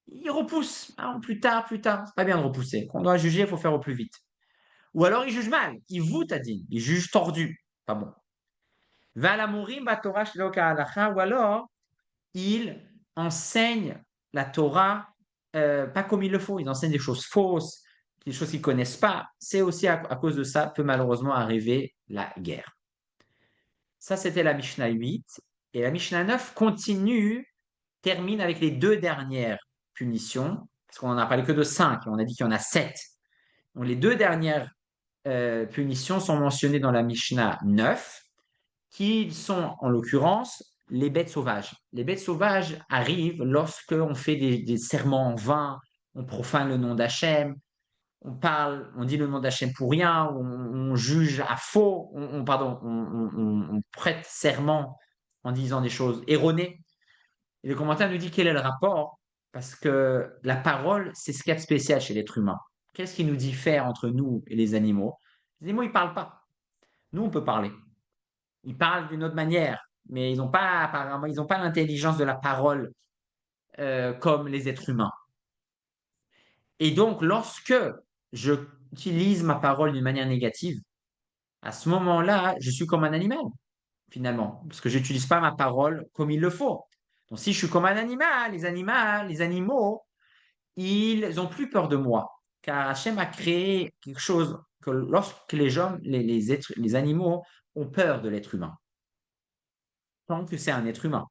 il repousse. Ah, plus tard, plus tard. C'est pas bien de repousser. Quand on doit juger, il faut faire au plus vite. Ou alors il juge mal, il voûte à din, il juge tordu. Pas bon. Valamurim batorah shelo kehalacha, ou alors il enseigne la Torah pas comme il le faut. Il enseigne des choses fausses, des choses qu'ils ne connaissent pas. C'est aussi à cause de ça peut malheureusement arriver la guerre. Ça, c'était la Mishnah 8. Et la Mishnah 9 continue, termine avec les deux dernières punitions, parce qu'on n'en a parlé que de 5, et on a dit qu'il y en a 7. Donc, les deux dernières punitions sont mentionnées dans la Mishnah 9, qui sont en l'occurrence les bêtes sauvages. Les bêtes sauvages arrivent lorsque on fait des serments en vain, on profane le nom d'Hachem, on parle, on dit le nom d'Hachem pour rien, on juge à faux, on prête serment en disant des choses erronées. Et le commentaire nous dit quel est le rapport, parce que la parole, c'est ce qu'il y a de spécial chez l'être humain. Qu'est-ce qui nous diffère entre nous et les animaux? Les animaux, ils ne parlent pas. Nous, on peut parler. Ils parlent d'une autre manière, mais ils n'ont pas, apparemment, ils n'ont pas l'intelligence de la parole comme les êtres humains. Et donc, lorsque je utilise ma parole d'une manière négative, à ce moment-là, je suis comme un animal, finalement, parce que je n'utilise pas ma parole comme il le faut. Donc, si je suis comme un animal, les animaux, ils n'ont plus peur de moi, car Hachem a créé quelque chose que lorsque les animaux ont peur de l'être humain, tant que c'est un être humain.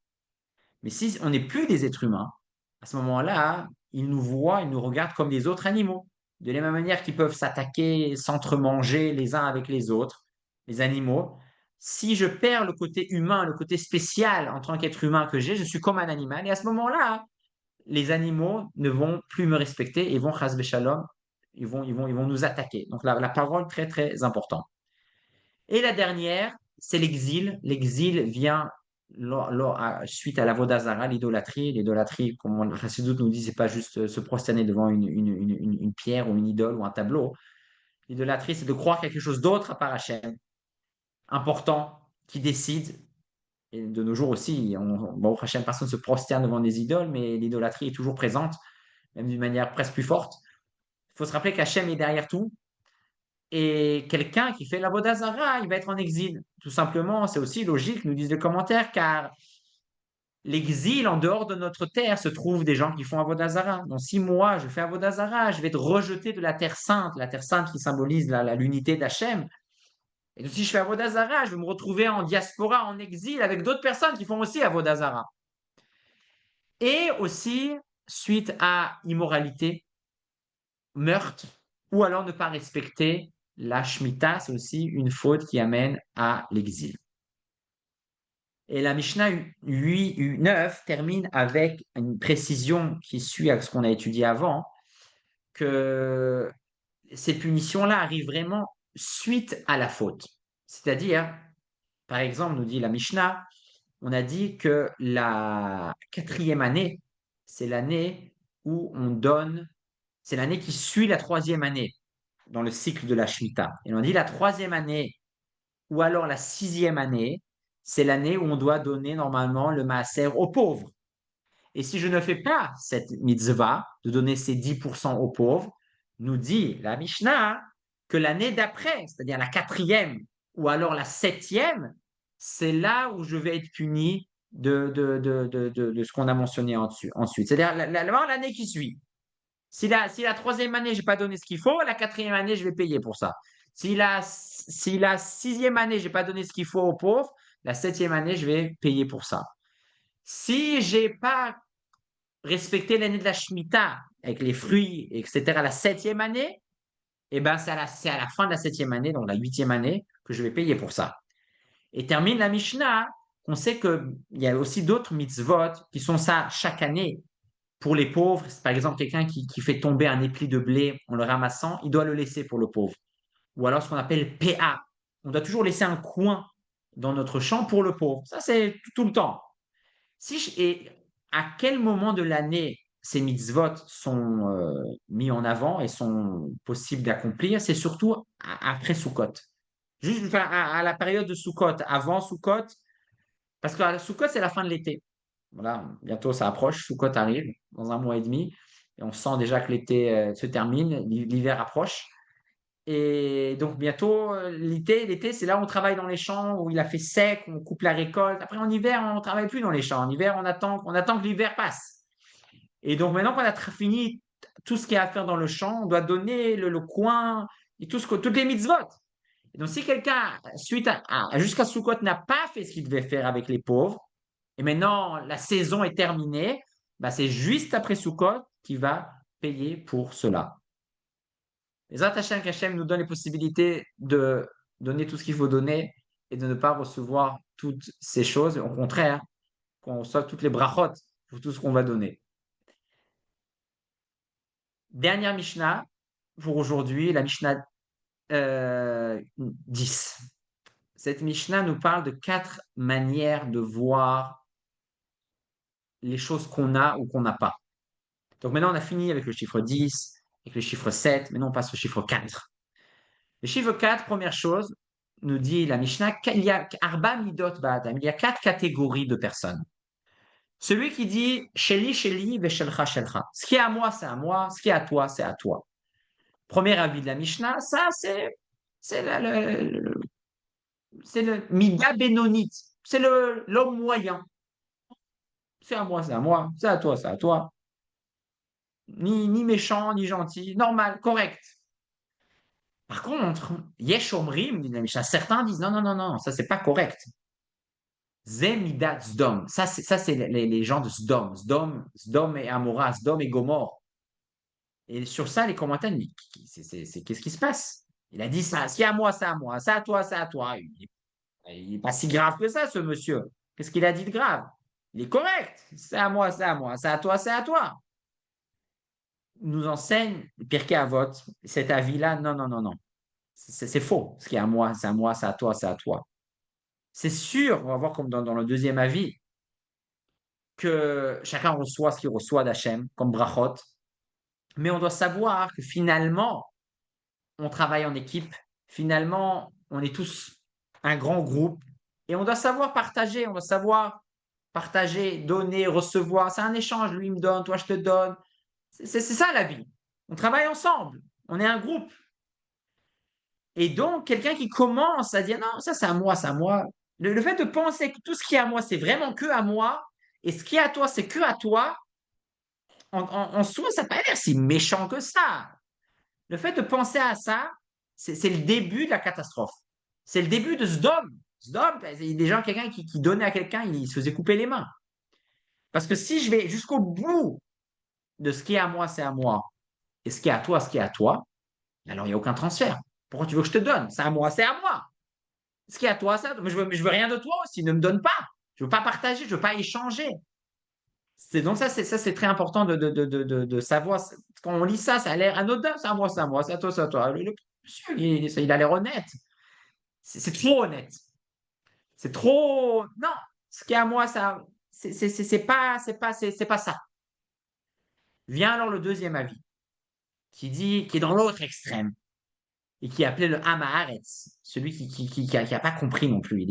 Mais si on n'est plus des êtres humains, à ce moment-là, ils nous voient, ils nous regardent comme des autres animaux. De la même manière qu'ils peuvent s'attaquer, s'entremanger les uns avec les autres, les animaux. Si je perds le côté humain, le côté spécial en tant qu'être humain que j'ai, je suis comme un animal. Et à ce moment-là, les animaux ne vont plus me respecter et vont, chas shalom, ils vont nous attaquer. Donc la parole, très, très importante. Et la dernière, c'est l'exil. L'exil vient suite à la Vodazara, l'idolâtrie. L'idolâtrie, comme le Chassidut nous dit, c'est pas juste se prosterner devant une pierre ou une idole ou un tableau. L'idolâtrie, c'est de croire quelque chose d'autre à part Hachem, important, qui décide. Et de nos jours aussi, bon, Hachem, personne ne se prosterne devant des idoles, mais l'idolâtrie est toujours présente, même d'une manière presque plus forte. Il faut se rappeler qu'Hachem est derrière tout. Et quelqu'un qui fait la Vodazara, il va être en exil. Tout simplement, c'est aussi logique, nous disent les commentaires, car l'exil en dehors de notre terre se trouve des gens qui font Avodazara. Donc, si moi je fais Avodazara, je vais être rejeté de la terre sainte qui symbolise l'unité d'Hachem. Et donc, si je fais Avodazara, je vais me retrouver en diaspora, en exil, avec d'autres personnes qui font aussi Avodazara. Et aussi, suite à immoralité, meurtre, ou alors ne pas respecter la Shemitah, c'est aussi une faute qui amène à l'exil. Et la Mishnah 9 termine avec une précision qui suit à ce qu'on a étudié avant, que ces punitions-là arrivent vraiment suite à la faute. C'est-à-dire, par exemple, nous dit la Mishnah, on a dit que la quatrième année, c'est l'année où on donne, c'est l'année qui suit la troisième année dans le cycle de la Shemitah. Et on dit la troisième année ou alors la sixième année, c'est l'année où on doit donner normalement le maaser aux pauvres. Et si je ne fais pas cette mitzvah de donner ces 10% aux pauvres, nous dit la Mishnah que l'année d'après, c'est-à-dire la quatrième ou alors la septième, c'est là où je vais être puni de ce qu'on a mentionné ensuite. C'est-à-dire l'année qui suit. Si la troisième année, je n'ai pas donné ce qu'il faut, la quatrième année, je vais payer pour ça. Si la sixième année, je n'ai pas donné ce qu'il faut aux pauvres, la septième année, je vais payer pour ça. Si je n'ai pas respecté l'année de la Shemitah avec les fruits, etc., la septième année, eh ben, c'est à la fin de la septième année, donc la huitième année, que je vais payer pour ça. Et termine la Mishnah, on sait qu'il y a aussi d'autres mitzvot qui sont ça chaque année. Pour les pauvres, c'est par exemple quelqu'un qui fait tomber un épli de blé en le ramassant, il doit le laisser pour le pauvre. Ou alors ce qu'on appelle PA. On doit toujours laisser un coin dans notre champ pour le pauvre. Ça, c'est tout le temps. Et à quel moment de l'année ces mitzvot sont mis en avant et sont possibles d'accomplir? C'est surtout après Sukkot. Juste à la période de Sukkot, avant Sukkot, parce que Sukkot, c'est la fin de l'été. Voilà, bientôt ça approche, Sukkot arrive dans un mois et demi, et on sent déjà que l'été se termine, l'hiver approche. Et donc bientôt, l'été, c'est là où on travaille dans les champs, où il a fait sec, on coupe la récolte. Après, en hiver, on ne travaille plus dans les champs. En hiver, on attend que l'hiver passe. Et donc maintenant qu'on a fini tout ce qu'il y a à faire dans le champ, on doit donner le coin et toutes les mitzvot. Et donc si quelqu'un, jusqu'à Sukkot, n'a pas fait ce qu'il devait faire avec les pauvres, et maintenant la saison est terminée, bah, c'est juste après Sukkot qu'il va payer pour cela. Les attachés qu'Hachem nous donne les possibilités de donner tout ce qu'il faut donner et de ne pas recevoir toutes ces choses. Au contraire, qu'on reçoive toutes les brachot pour tout ce qu'on va donner. Dernière Mishnah pour aujourd'hui, la Mishnah 10. Cette Mishnah nous parle de 4 manières de voir les choses qu'on a ou qu'on n'a pas. Donc maintenant, on a fini avec le chiffre 10, avec le chiffre 7. Maintenant, on passe au chiffre 4. Le chiffre 4, première chose, nous dit la Mishnah, qu'il y a Arba Midot Ba'adam, il y a 4 catégories de personnes. Celui qui dit Sheli, Sheli, Veshelcha, Shelcha. Ce qui est à moi, c'est à moi. Ce qui est à toi, c'est à toi. Premier avis de la Mishnah, ça, c'est le Mida Benonit. C'est l'homme moyen. C'est à moi, c'est à moi. C'est à toi, c'est à toi. Ni méchant, ni gentil. Normal, correct. Par contre, Yesh Omrim, dit la Mishnah, certains disent non, non, non, non, ça, c'est pas correct. Zemidat Zdom. Ça, c'est les gens de Zdom. Zdom et Amora, Zdom et Gomorre. Et sur ça, les commentaires, qu'est-ce qui se passe? Il a dit ça, c'est à moi, c'est à moi, c'est à toi, c'est à toi. Il n'est pas si grave que ça, ce monsieur. Qu'est-ce qu'il a dit de grave? Il est correct. C'est à moi, c'est à moi, c'est à toi, c'est à toi. Nous enseigne Pirkei Avot, cet avis-là, non, non, non, non. C'est faux. Ce qui est à moi, c'est à moi, c'est à toi, c'est à toi. C'est sûr, on va voir comme dans le deuxième avis, que chacun reçoit ce qu'il reçoit d'Hachem, comme brachot, mais on doit savoir que finalement, on travaille en équipe, finalement, on est tous un grand groupe, et on doit savoir partager, donner, recevoir, c'est un échange, lui il me donne, toi je te donne, c'est ça la vie, on travaille ensemble, on est un groupe, et donc quelqu'un qui commence à dire non, ça c'est à moi, c'est à moi, le fait de penser que tout ce qui est à moi, c'est vraiment que à moi, et ce qui est à toi, c'est que à toi, en soi, ça n'a pas l'air si méchant que ça. Le fait de penser à ça, c'est le début de la catastrophe. C'est le début de Sdom. Sdom, il y a des gens, quelqu'un qui donnait à quelqu'un, il se faisait couper les mains. Parce que si je vais jusqu'au bout de ce qui est à moi, c'est à moi, et ce qui est à toi, ce qui est à toi, alors il n'y a aucun transfert. Pourquoi tu veux que je te donne? C'est à moi, c'est à moi. Ce qui est à toi, c'est à toi. Mais je veux rien de toi aussi, ne me donne pas. Je ne veux pas partager, je ne veux pas échanger. Donc ça, c'est très important de savoir. Quand on lit ça, ça a l'air anodin, c'est à moi, c'est à moi, c'est à toi, c'est à toi. Le monsieur, il a l'air honnête. C'est trop honnête. C'est trop. Non, ce qui est à moi, ça, c'est pas ça. Vient alors le deuxième avis, qui est dans l'autre extrême, et qui est appelé le Hamaharetz, celui qui a pas compris non plus.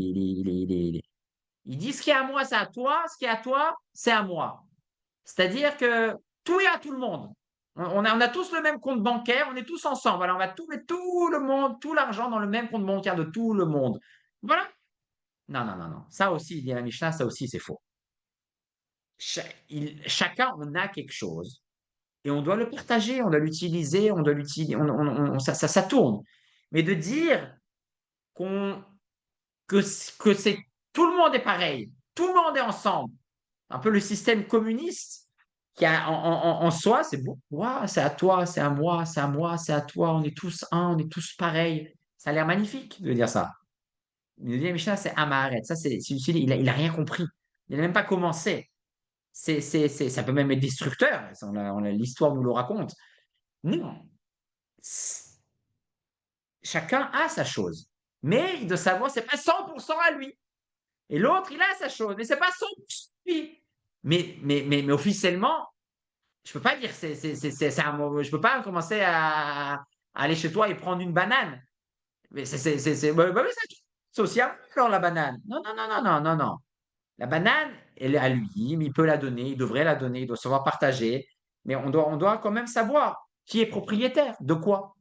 Il dit ce qui est à moi, c'est à toi, ce qui est à toi, c'est à moi. C'est-à-dire que tout est à tout le monde. On a tous le même compte bancaire, on est tous ensemble. Alors on va tout mettre tout le monde, tout l'argent dans le même compte bancaire de tout le monde. Voilà. Non, non, non, non. Ça aussi, dit la Mishnah, ça aussi, c'est faux. Chacun, on a quelque chose et on doit le partager, on doit l'utiliser, on doit l'utiliser, ça tourne. Mais de dire qu'on, que c'est tout le monde est pareil, tout le monde est ensemble, un peu le système communiste qui a en soi, c'est bon, wow, c'est à toi, c'est à moi, c'est à moi, c'est à toi, on est tous un, on est tous pareils. Ça a l'air magnifique de dire ça. Le deuxième Mishnah, c'est Amaharet. Ça, il a rien compris. Il n'a même pas commencé. Ça peut même être destructeur. L'histoire nous le raconte. Non. Chacun a sa chose. Mais il doit savoir, c'est pas 100% à lui. Et l'autre, il a sa chose, mais c'est pas 100% à lui. Mais officiellement, je peux pas dire, je peux pas commencer à aller chez toi et prendre une banane. Mais c'est aussi à moi, alors, la banane. Non, non, non, non, non, non, non. La banane, elle est à lui, il peut la donner, il devrait la donner, il doit savoir partager. Mais on doit quand même savoir qui est propriétaire, de quoi.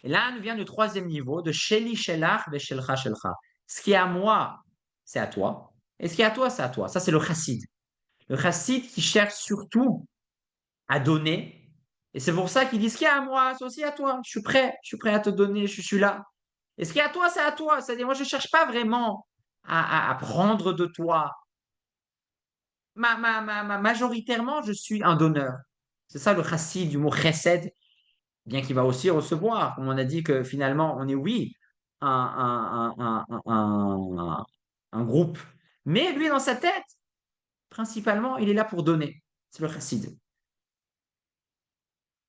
Et là, on vient du troisième niveau, de Sheli Shelach ve Shelcha Shelcha. Ce qui est à moi, c'est à toi. Et ce qui est à toi, c'est à toi. Ça, c'est le chassid. Le chassid qui cherche surtout à donner. Et c'est pour ça qu'il dit ce qui est à moi, c'est aussi à toi. Je suis prêt à te donner, je suis là. Et ce qui est à toi, c'est à toi. C'est-à-dire, moi, je ne cherche pas vraiment à prendre de toi. Majoritairement, je suis un donneur. C'est ça le chassid du mot chesed, bien qu'il va aussi recevoir. Comme on a dit que finalement, on est, oui, un groupe. Mais lui, dans sa tête, principalement, il est là pour donner. C'est le chassid.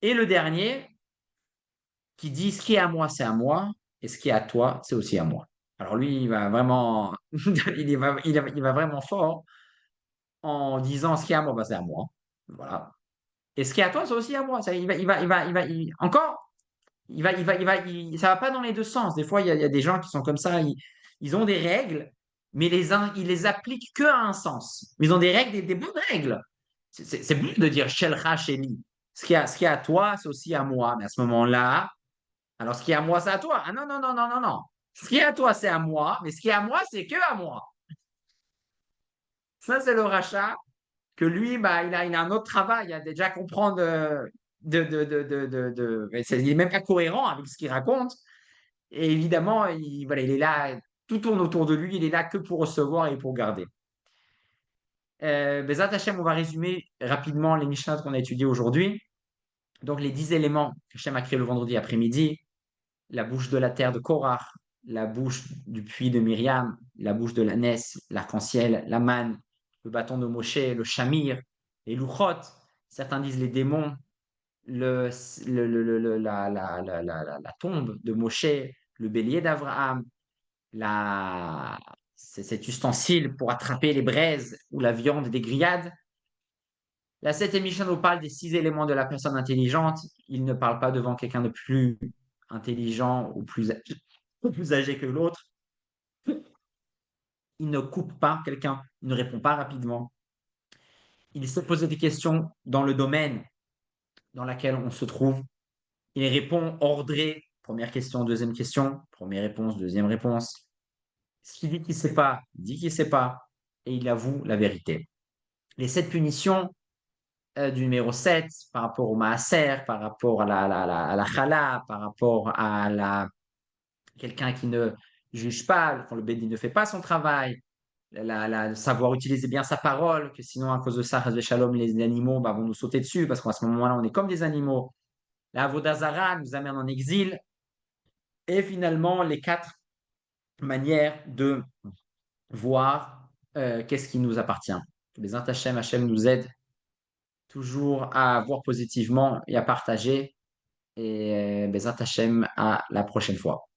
Et le dernier, qui dit ce qui est à moi, c'est à moi, et ce qui est à toi, c'est aussi à moi. Alors lui, il va vraiment, il va vraiment fort en disant ce qui est à moi, bah, c'est à moi. Voilà. Et ce qui est à toi, c'est aussi à moi. Ça, encore, ça va pas dans les deux sens. Des fois, il y a des gens qui sont comme ça, ils ont des règles, mais ils les appliquent que à un sens. Mais ils ont des règles, des bonnes règles. C'est bon de dire Shelcha Sheli. Ce qui est à toi, c'est aussi à moi. Mais à ce moment-là, alors ce qui est à moi, c'est à toi. Ah non, non, non, non, non, non. Ce qui est à toi, c'est à moi, mais ce qui est à moi, c'est que à moi. Ça, c'est le rachat que lui, bah, il a un autre travail. Il a déjà comprendre il n'est même pas cohérent avec ce qu'il raconte. Et évidemment, voilà, il est là, tout tourne autour de lui, il est là que pour recevoir et pour garder. Bezat Hashem, on va résumer rapidement les Mishnahs qu'on a étudiés aujourd'hui. Donc, les 10 éléments que Hashem a créés le vendredi après-midi, la bouche de la terre de Korach, la bouche du puits de Myriam, la bouche de l'ânesse, l'arc-en-ciel, la manne, le bâton de Moshe, le shamir, les louchot. Certains disent les démons, la tombe de Moshe, le bélier d'Abraham, c'est cet ustensile pour attraper les braises ou la viande des grillades. La septième Mishnah nous parle des 6 éléments de la personne intelligente. Il ne parle pas devant quelqu'un de plus intelligent ou plus âgé que l'autre. Il ne coupe pas quelqu'un, il ne répond pas rapidement. Il se pose des questions dans le domaine dans lequel on se trouve. Il répond ordré, première question, deuxième question, première réponse, deuxième réponse. S'il dit qu'il ne sait pas, il dit qu'il ne sait pas, et il avoue la vérité. Les 7 punitions du numéro 7 par rapport au maaser, par rapport à la chala, par rapport quelqu'un qui ne juge pas, quand le bédi ne fait pas son travail, savoir utiliser bien sa parole, que sinon, à cause de ça, Shalom, les animaux vont nous sauter dessus, parce qu'à ce moment-là, on est comme des animaux. La Vodazara nous amène en exil. Et finalement, les 4 manières de voir qu'est-ce qui nous appartient. Les Hachem nous aide toujours à voir positivement et à partager. Et Bezat Hachem, à la prochaine fois.